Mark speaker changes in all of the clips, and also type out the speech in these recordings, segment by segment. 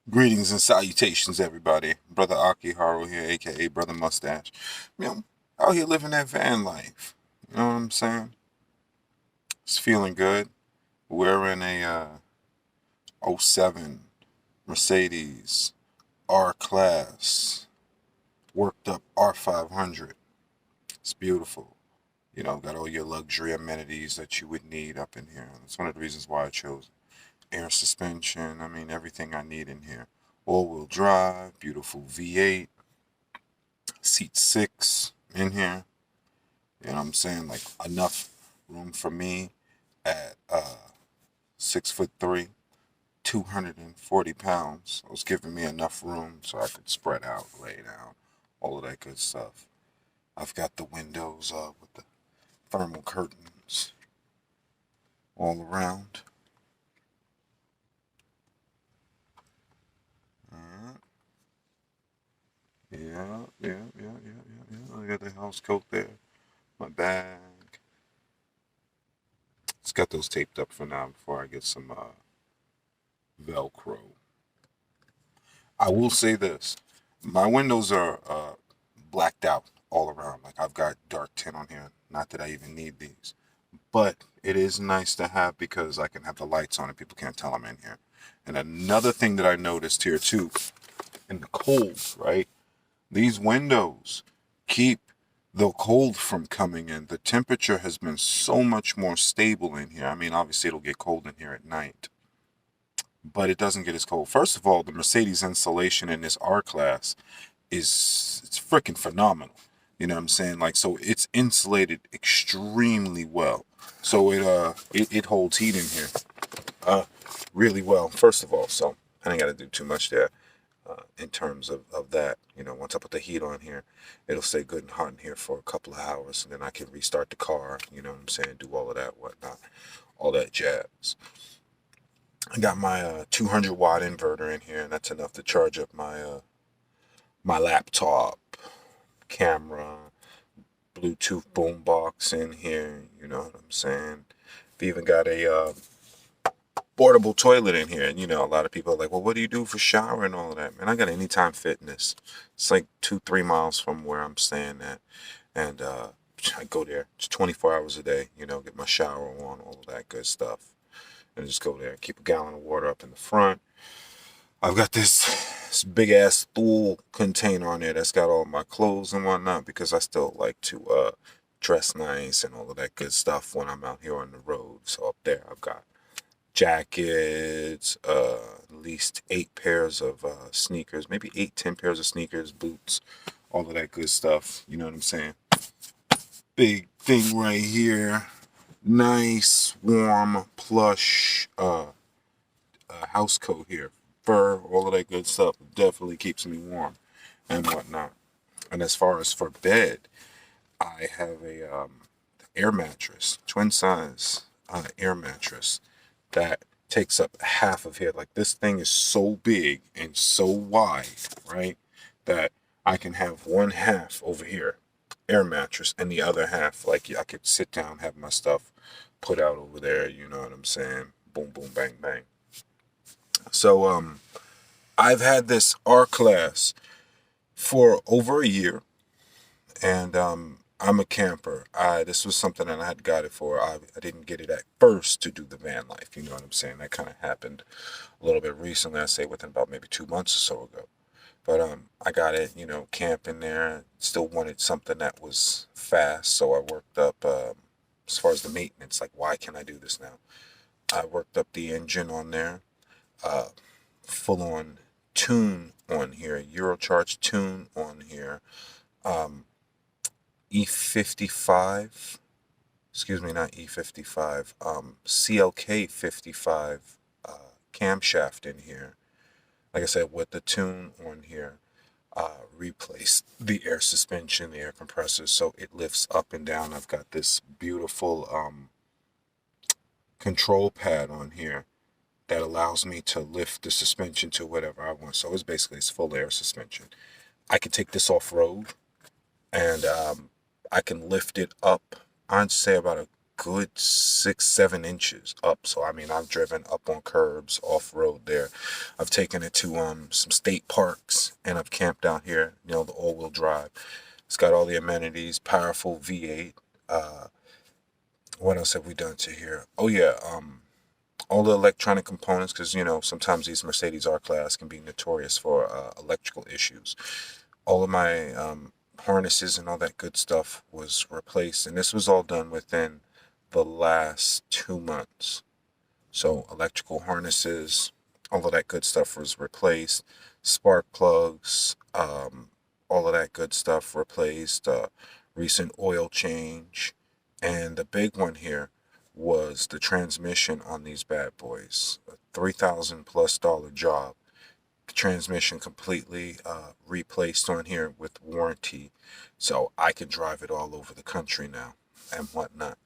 Speaker 1: Greetings and salutations, everybody. Brother Akiharho here, aka Brother Mustache. You know, out here living that van life. You know what I'm saying? It's feeling good. We're in a '07 Mercedes R-Class, worked up R500. It's beautiful. Got all your luxury amenities that you would need up in here. That's one of the reasons why I chose air suspension. I mean, everything I need in here. All-wheel drive, beautiful V8, seat six in here. You know what I'm saying? Like enough room for me at 6'3", 240 pounds. It was giving me enough room so I could spread out, lay down, all of that good stuff. I've got the windows up with the thermal curtains all around. Alright. Yeah. I got the house coat there. My bag. It's got those taped up for now before I get some Velcro. I will say this. My windows are blacked out all around. Like I've got dark tint on here. Not that I even need these. But it is nice to have because I can have the lights on and people can't tell I'm in here. And another thing that I noticed here too, in the cold, right? These windows keep the cold from coming in. The temperature has been so much more stable in here. I mean, obviously it'll get cold in here at night, but it doesn't get as cold. First of all, the Mercedes insulation in this R class it's freaking phenomenal. You know what I'm saying? Like, so it's insulated extremely well. So it holds heat in here uh really well. First of all, so I ain't got to do too much there in terms of that. Once I put the heat on here, it'll stay good and hot in here for a couple of hours, and then I can restart the car. You know what I'm saying? Do all of that, whatnot, all that jazz. I got my 200-watt inverter in here, and that's enough to charge up my laptop, camera, Bluetooth boombox in here. You know what I'm saying? We even got a portable toilet in here. And a lot of people are like, well, what do you do for shower and all of that? Man, I got Anytime Fitness. It's like 2-3 miles from where I'm staying at. And I go there. It's 24 hours a day, get my shower on, all of that good stuff. And just go there. Keep a gallon of water up in the front. I've got this big ass stool container on there that's got all my clothes and whatnot because I still like to dress nice and all of that good stuff when I'm out here on the road. So up there I've got jackets, at least 8 pairs of sneakers, maybe 8, 10 pairs of sneakers, boots, all of that good stuff. You know what I'm saying? Big thing right here. Nice, warm, plush house coat here. Fur, all of that good stuff. Definitely keeps me warm and whatnot. And as far as for bed, I have a air mattress, twin size air mattress that takes up half of here. Like this thing is so big and so wide, right? That I can have one half over here, air mattress, and the other half, like I could sit down, have my stuff put out over there. You know what I'm saying? Boom, boom, bang, bang. So I've had this R class for over a year, and I'm a camper. This was something that I had got it for. I didn't get it at first to do the van life. You know what I'm saying? That kind of happened a little bit recently. I say within about maybe 2 months or so ago. But I got it, camping there. Still wanted something that was fast, so I worked up as far as the maintenance. Like, why can I do this now? I worked up the engine on there, uh, full on tune on here, Eurocharge tune on here. Um, E55, excuse me, not E55, CLK 55 camshaft in here. Like I said, with the tune on here, replaced the air suspension, the air compressor, so it lifts up and down. I've got this beautiful control pad on here that allows me to lift the suspension to whatever I want. So it's full air suspension. I can take this off road and I can lift it up. I'd say about a good 6-7 inches up. So I mean, I've driven up on curbs off road there. I've taken it to some state parks, and I've camped out here. You know, the all-wheel drive. It's got all the amenities, powerful V8. Uh, what else have we done to here? Oh yeah, all the electronic components, because you know sometimes these Mercedes R-Class can be notorious for electrical issues. All of my harnesses and all that good stuff was replaced, and this was all done within the last 2 months. So electrical harnesses, all of that good stuff was replaced. Spark plugs, all of that good stuff replaced. Recent oil change, and the big one here was the transmission on these bad boys. A $3,000+ job. The transmission completely replaced on here with warranty, so I can drive it all over the country now and whatnot.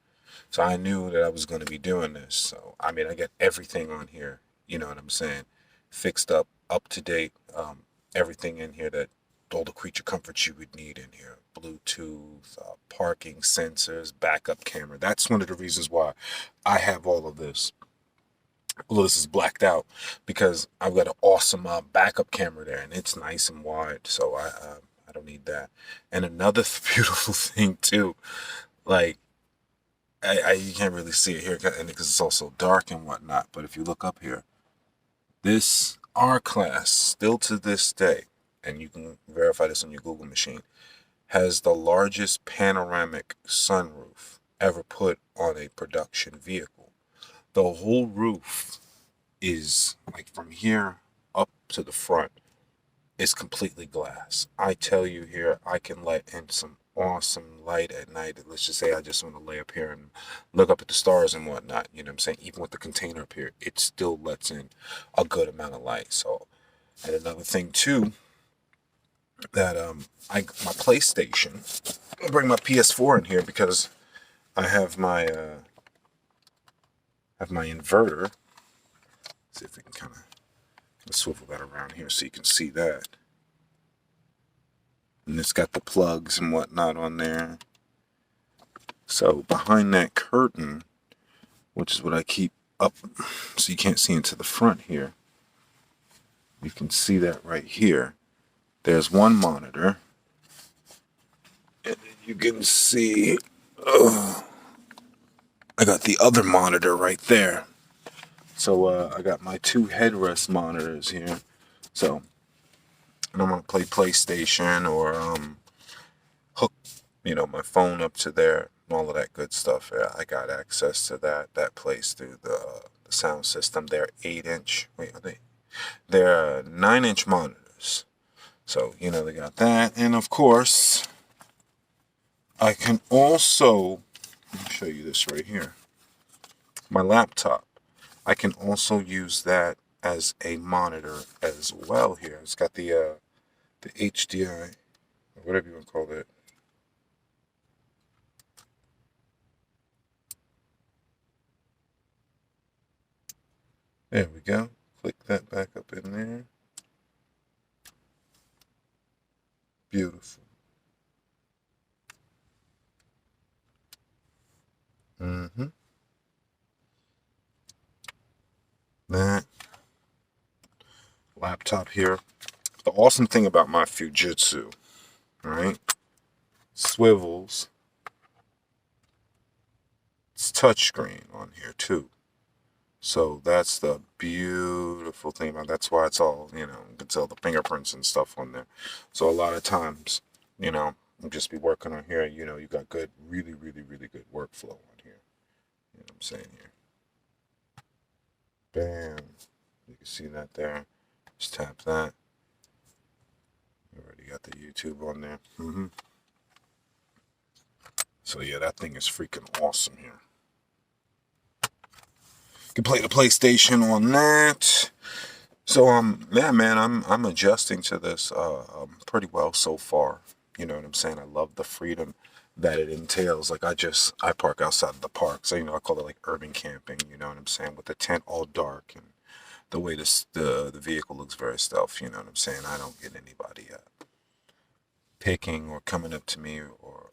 Speaker 1: So I knew that I was going to be doing this. So I mean, I get everything on here. You know what I'm saying? Fixed up to date. Everything in here that all the creature comforts you would need in here. Bluetooth, parking sensors, backup camera. That's one of the reasons why I have all of this. Although this is blacked out, because I've got an awesome backup camera there, and it's nice and wide. So I don't need that. And another beautiful thing too, like you can't really see it here because it's also dark and whatnot. But if you look up here, this R class still to this day, and you can verify this on your Google machine, has the largest panoramic sunroof ever put on a production vehicle. The whole roof is like from here up to the front is completely glass. I tell you here, I can let in some awesome light at night. Let's just say I just want to lay up here and look up at the stars and whatnot. You know what I'm saying? Even with the container up here, it still lets in a good amount of light. So, and another thing too, that my PlayStation, I bring my PS4 in here because I have my inverter. Let's see if we can kind of swivel that around here so you can see that. And it's got the plugs and whatnot on there. So behind that curtain, which is what I keep up so you can't see into the front here, you can see that right here. There's one monitor. And then you can see, I got the other monitor right there. So I got my two headrest monitors here. So and I'm gonna play PlayStation or hook, my phone up to there and all of that good stuff. Yeah, I got access to that place through the sound system. They're 8-inch. Wait, are they? They're 9-inch monitors. So they got that, and of course, I can also let me show you this right here. My laptop. I can also use that as a monitor as well. Here, it's got the HDI, or whatever you want to call it. There we go. Click that back up in there. Beautiful. Mm-hmm. That laptop here. The awesome thing about my Fujitsu, right? Swivels. It's touchscreen on here too. So that's the beautiful thing about it. That's why it's all, you can tell the fingerprints and stuff on there. So a lot of times, I'll just be working on here, you got good, really, really, really good workflow on here. You know what I'm saying here? Bam. You can see that there. Just tap that. You already got the YouTube on there. So yeah, that thing is freaking awesome here. You can play the PlayStation on that. So yeah, man, I'm adjusting to this pretty well so far. You know what I'm saying? I love the freedom that it entails. Like I park outside of the park, so I call it like urban camping. You know what I'm saying? With the tent all dark and the way the vehicle looks very stealth. You know what I'm saying? I don't get anybody picking or coming up to me or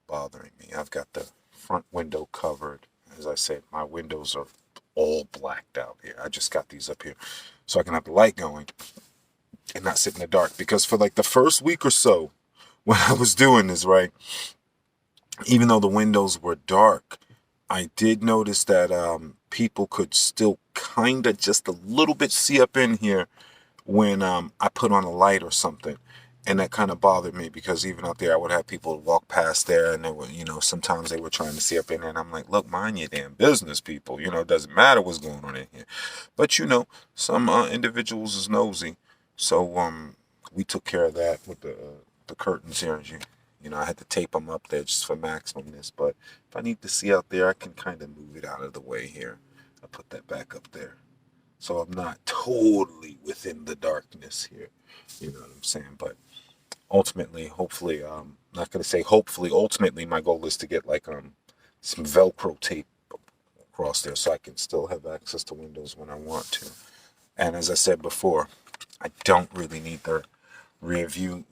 Speaker 1: bothering me. I've got the front window covered. As I said, my windows are all blacked out here. I just got these up here so I can have the light going and not sit in the dark. Because for like the first week or so when I was doing this, right, even though the windows were dark, I did notice that people could still kind of just a little bit see up in here when I put on a light or something. And that kind of bothered me because even out there, I would have people walk past there and they were, sometimes they were trying to see up in there. And I'm like, look, mind your damn business, people. It doesn't matter what's going on in here. But, some individuals is nosy. So we took care of that with the curtains here. I had to tape them up there just for maximumness. But if I need to see out there, I can kind of move it out of the way here. I put that back up there. So I'm not totally within the darkness here. You know what I'm saying? But ultimately, hopefully, not gonna say hopefully, ultimately my goal is to get like some Velcro tape across there so I can still have access to windows when I want to. And as I said before, I don't really need the rear view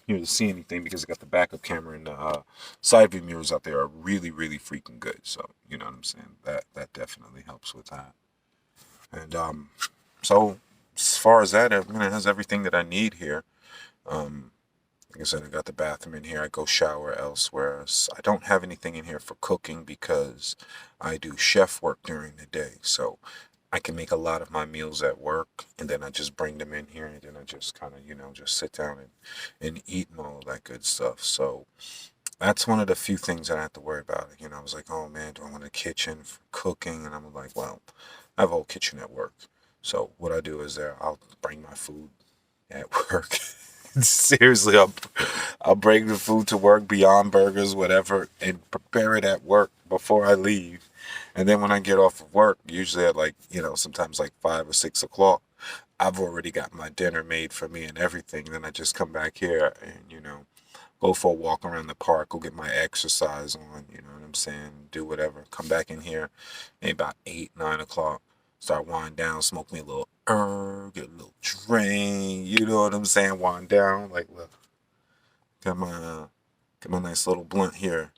Speaker 1: to see anything because I got the backup camera and the side view mirrors out there are really, really freaking good. So you know what I'm saying? That definitely helps with that. And so as far as that, it has everything that I need here. Like I said, I got the bathroom in here. I go shower elsewhere. I don't have anything in here for cooking because I do chef work during the day. So I can make a lot of my meals at work and then I just bring them in here and then I just kind of, just sit down and eat and all of that good stuff. So that's one of the few things that I have to worry about. I was like, oh man, do I want a kitchen for cooking? And I'm like, well, I have a whole kitchen at work. So what I do is I'll bring my food at work. Seriously, I'll bring the food to work, Beyond Burgers, whatever, and prepare it at work before I leave. And then when I get off of work, usually at like, sometimes like 5 or 6 o'clock, I've already got my dinner made for me and everything. Then I just come back here and, go for a walk around the park, go get my exercise on, you know what I'm saying, do whatever. Come back in here, maybe about 8, 9 o'clock, start wind down, smoke me a little get a little drain, you know what I'm saying, wind down, like, look, got my nice little blunt here,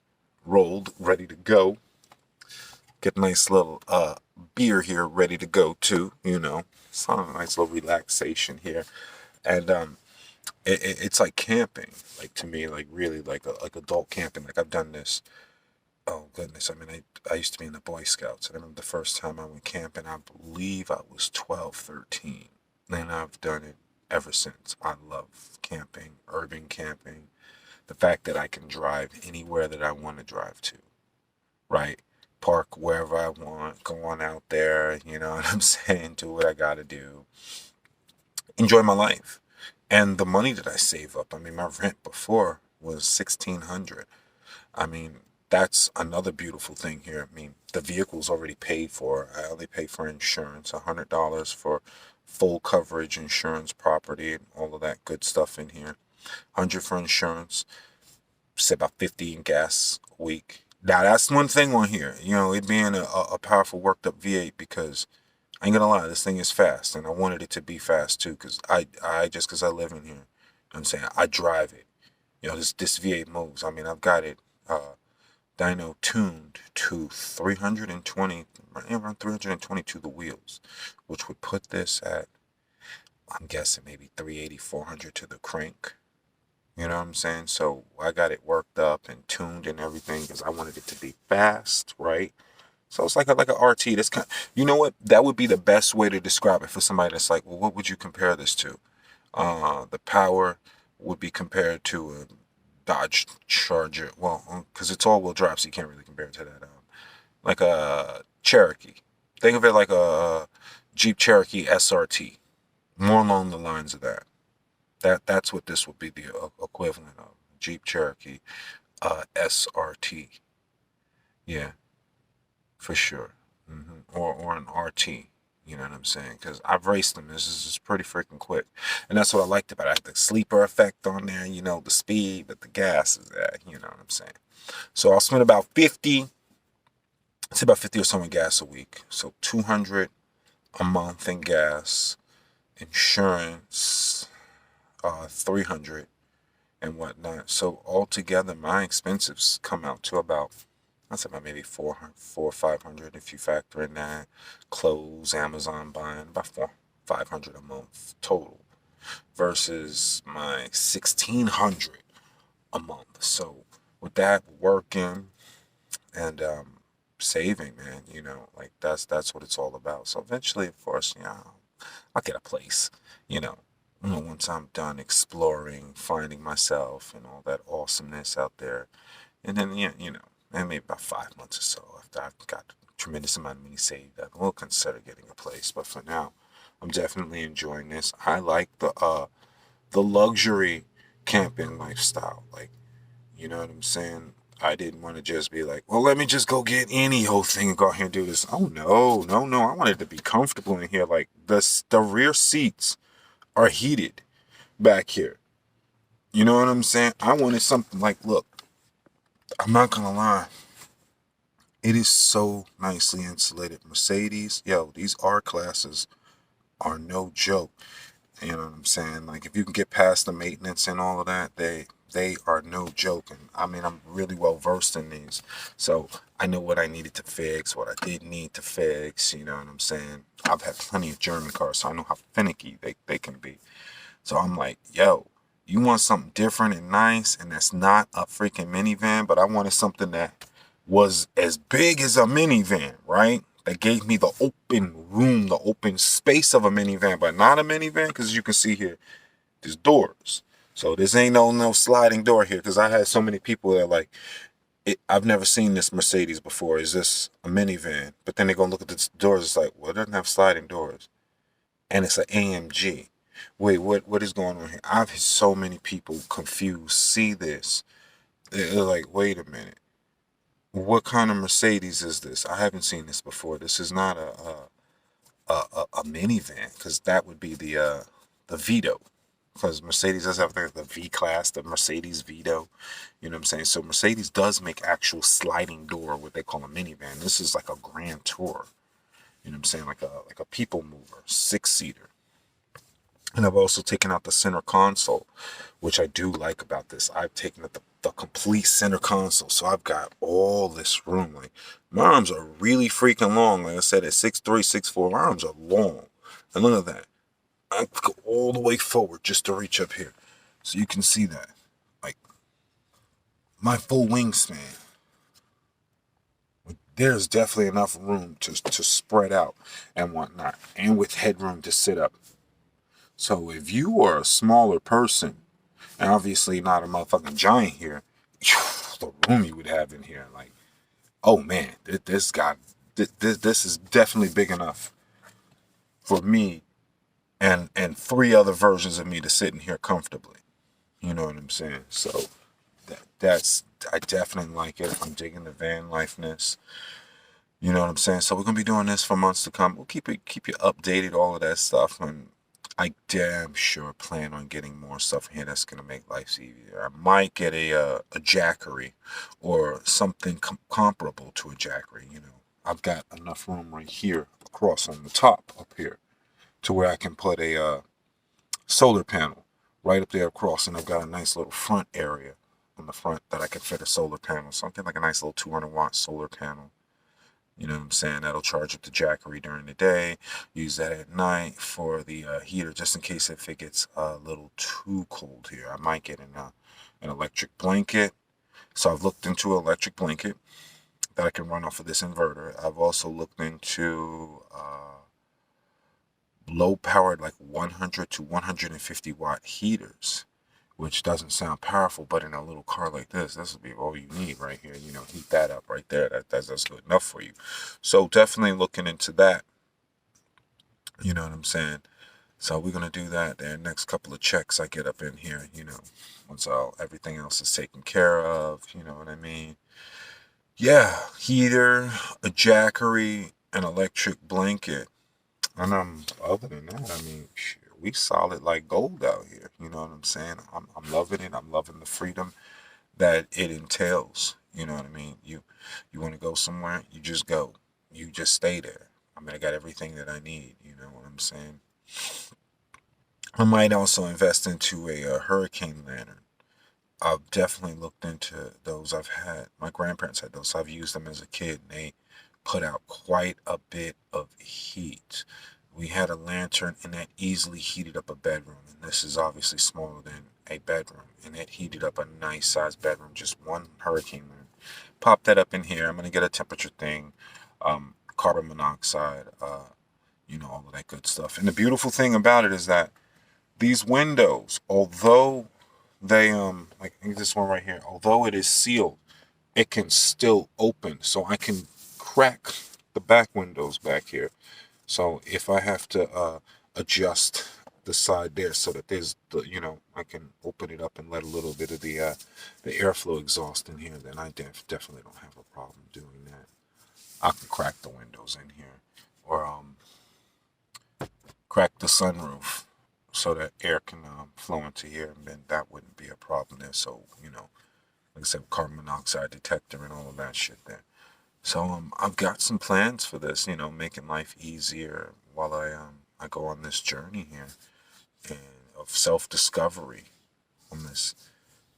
Speaker 1: rolled, ready to go. Get a nice little beer here, ready to go too, It's a nice little relaxation here. And it's like camping, like to me, like really like adult camping. Like I've done this. Oh goodness! I mean, I used to be in the Boy Scouts. I remember the first time I went camping. I believe I was 12, 13, and I've done it ever since. I love camping, urban camping. The fact that I can drive anywhere that I want to drive to, right? Park wherever I want, go on out there. You know what I'm saying? Do what I gotta do. Enjoy my life. And the money that I save up, I mean, my rent before was 1,600. I mean, that's another beautiful thing here. I mean, the vehicle's already paid for. I only pay for insurance, $100 for full coverage insurance, property, and all of that good stuff in here. 100 for insurance, say about 50 in gas a week. Now that's one thing on here, it being a powerful worked up V8 because I ain't gonna lie, this thing is fast, and I wanted it to be fast too, cause because I live in here, I'm saying I drive it. This V8 moves. I mean, I've got it dyno tuned to 320, around 320 to the wheels, which would put this at, I'm guessing maybe 380, 400 to the crank. You know what I'm saying? So I got it worked up and tuned and everything because I wanted it to be fast, right? So it's like a RT. That's you know what? That would be the best way to describe it for somebody that's like, well, what would you compare this to? The power would be compared to a Dodge Charger. Well, because it's all-wheel drive, so you can't really compare it to that. Like a Cherokee. Think of it like a Jeep Cherokee SRT. More along the lines of that. That's what this would be the equivalent of. Jeep Cherokee SRT. Yeah. For sure. Or an RT. You know what I'm saying? Because I've raced them. This is just pretty freaking quick. And that's what I liked about it. I had the sleeper effect on there, the speed, but the gas is there. You know what I'm saying? So I'll spend about 50, it's about 50 or so in gas a week. So 200 a month in gas, insurance, 300 and whatnot. So altogether, my expenses come out to about I said about maybe 400 or 500 if you factor in that clothes, Amazon buying, about 500 a month total versus my 1600 a month. So with that working and saving, man, like that's what it's all about. So eventually, of course, I'll get a place, you know. Once I'm done exploring, finding myself and all that awesomeness out there, and then and maybe about 5 months or so after I've got a tremendous amount of money saved, I will consider getting a place. But for now, I'm definitely enjoying this. I like the luxury camping lifestyle. Like, you know what I'm saying? I didn't want to just be like, well, let me just go get any whole thing and go out here and do this. Oh no, no, no! I wanted to be comfortable in here. Like the rear seats are heated back here. You know what I'm saying? I wanted something like, look, I'm not gonna lie. It is so nicely insulated. Mercedes, yo, these R classes are no joke. You know what I'm saying? Like if you can get past the maintenance and all of that, they are no joke. And I mean, I'm really well versed in these, so I know what I needed to fix, what I didn't need to fix. You know what I'm saying? I've had plenty of German cars, so I know how finicky they can be. So I'm like, yo, you want something different and nice, and that's not a freaking minivan, but I wanted something that was as big as a minivan, right? That gave me the open room, the open space of a minivan, but not a minivan, because you can see here, there's doors. So this ain't no sliding door here, because I had so many people that are like, I've never seen this Mercedes before. Is this a minivan? But then they go look at the doors. It's like, well, it doesn't have sliding doors, and it's an AMG. Wait, what is going on here? I've had so many people confused see this. They're like, wait a minute. What kind of Mercedes is this? I haven't seen this before. This is not a minivan, because that would be the Vito. Because Mercedes does have the V class, the Mercedes Vito. You know what I'm saying? So Mercedes does make actual sliding door, what they call a minivan. This is like a Grand Tour. You know what I'm saying? Like a people mover, 6-seater. And I've also taken out the center console, which I do like about this. I've taken out the complete center console. So I've got all this room. Like, my arms are really freaking long. Like I said, at 6'3", 6'4", my arms are long. And look at that. I go all the way forward just to reach up here. So you can see that. Like, my full wingspan. Like, there's definitely enough room to spread out and whatnot. And with headroom to sit up. So if you are a smaller person, and obviously not a motherfucking giant here, the room you would have in here, like, oh man, this is definitely big enough for me and three other versions of me to sit in here comfortably. You know what I'm saying? So that's I definitely like it. I'm digging the van lifeness. You know what I'm saying? So we're gonna be doing this for months to come. We'll keep you updated, all of that stuff, and I damn sure plan on getting more stuff in here that's gonna make life easier. I might get a jackery or something comparable to a jackery. I've got enough room right here across on the top up here to where I can put a solar panel right up there across, and I've got a nice little front area on the front that I can fit a solar panel. Something like a nice little 200-watt solar panel. You know what I'm saying? That'll charge up the jackery during the day. Use that at night for the heater, just in case if it gets a little too cold here. I might get an electric blanket. So I've looked into an electric blanket that I can run off of this inverter. I've also looked into low-powered, like 100 to 150 watt heaters, which doesn't sound powerful, but in a little car like this would be all you need right here. Heat that up right there. That's good enough for you. So definitely looking into that. You know what I'm saying? So we're gonna do that. The next couple of checks I get up in here. Once everything else is taken care of. You know what I mean? Yeah, heater, a jackery, an electric blanket, and other than that, I mean, we solid like gold out here. You know what I'm saying? I'm loving it. I'm loving the freedom that it entails. You know what I mean? You want to go somewhere, you just go. You just stay there. I mean, I got everything that I need. You know what I'm saying? I might also invest into a hurricane lantern. I've definitely looked into those. My grandparents had those, so I've used them as a kid, and they put out quite a bit of heat. We had a lantern, and that easily heated up a bedroom, and this is obviously smaller than a bedroom, and it heated up a nice sized bedroom, just one hurricane lantern. Pop that up in here. I'm gonna get a temperature thing, carbon monoxide, all of that good stuff. And the beautiful thing about it is that these windows, although they like this one right here, although it is sealed, it can still open. So I can crack the back windows back here. So if I have to adjust the side there so that I can open it up and let a little bit of the airflow exhaust in here, then I definitely don't have a problem doing that. I can crack the windows in here, or crack the sunroof so that air can flow into here, and then that wouldn't be a problem there. So, like I said, carbon monoxide detector and all of that shit there. So I've got some plans for this, making life easier while I go on this journey here and of self-discovery on this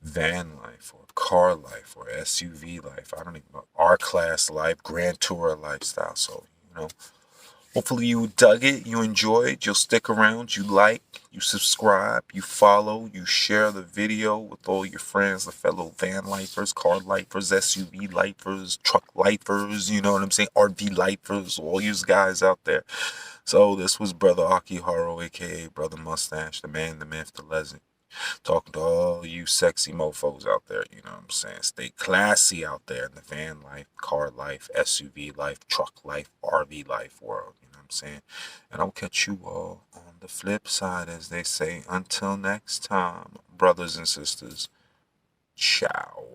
Speaker 1: van life or car life or SUV life. I don't even know, R-Class life, Grand Tourer lifestyle. So, hopefully you dug it, you enjoyed, you'll stick around, you like, you subscribe, you follow, you share the video with all your friends, the fellow van lifers, car lifers, SUV lifers, truck lifers, you know what I'm saying, RV lifers, all you guys out there. So this was Brother Akiharho, aka Brother Mustache, the man, the myth, the legend. Talking to all you sexy mofos out there, you know what I'm saying? Stay classy out there in the van life, car life, SUV life, truck life, RV life world, you know what I'm saying? And I'll catch you all on the flip side, as they say. Until next time, brothers and sisters, ciao.